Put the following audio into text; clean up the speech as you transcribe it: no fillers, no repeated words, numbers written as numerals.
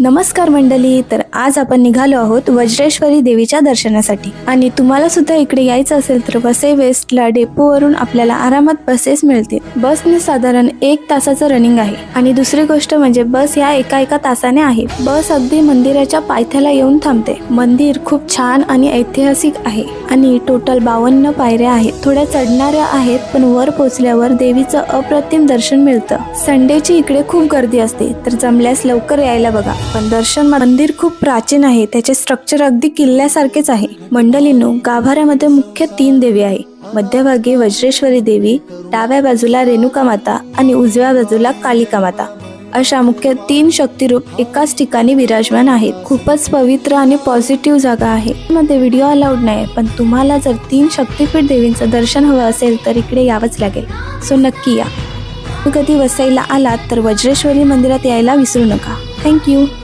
नमस्कार मंडळी, तर आज आपण निघालो आहोत वज्रेश्वरी देवीच्या दर्शनासाठी आणि तुम्हाला सुद्धा इकडे यायचं असेल तर वसई वेस्टला डेपोवरून आपल्याला आरामात बसेस मिळतील। बसने साधारण 1 तासाचं रनिंग आहे आणि दुसरी गोष्ट म्हणजे बस या एका तासाने आहे। बस अगदी मंदिराच्या पायथ्याला येऊन थांबते। मंदिर खूप छान आणि ऐतिहासिक आहे आणि टोटल 52 पायऱ्या आहेत। थोड्या चढणाऱ्या आहेत, पण वर पोहोचल्यावर देवीचं अप्रतिम दर्शन मिळतं। संडेची इकडे खूप गर्दी असते, तर जमल्यास लवकर यायला बघा। पण मंदिर खूप प्राचीन आहे, त्याचे स्ट्रक्चर अगदी किल्ल्यासारखेच आहे। मंडळींनो, गाभाऱ्यामध्ये मुख्य 3 देवी आहे। मध्यभागी वज्रेश्वरी देवी, डाव्या बाजूला रेणुका माता आणि उजव्या बाजूला कालिका माता अशा मुख्य 3 शक्तिरूप एकाच ठिकाणी विराजमान आहेत। खूपच पवित्र आणि पॉझिटिव्ह जागा आहे। मध्ये व्हिडिओ अलाउड नाही, पण तुम्हाला जर 3 शक्तिपीठ देवींचं दर्शन हवं असेल तर इकडे यावंच लागेल। सो नक्की या। कधी वसईला आलात तर वज्रेश्वरी मंदिरात यायला विसरू नका। थँक्यू।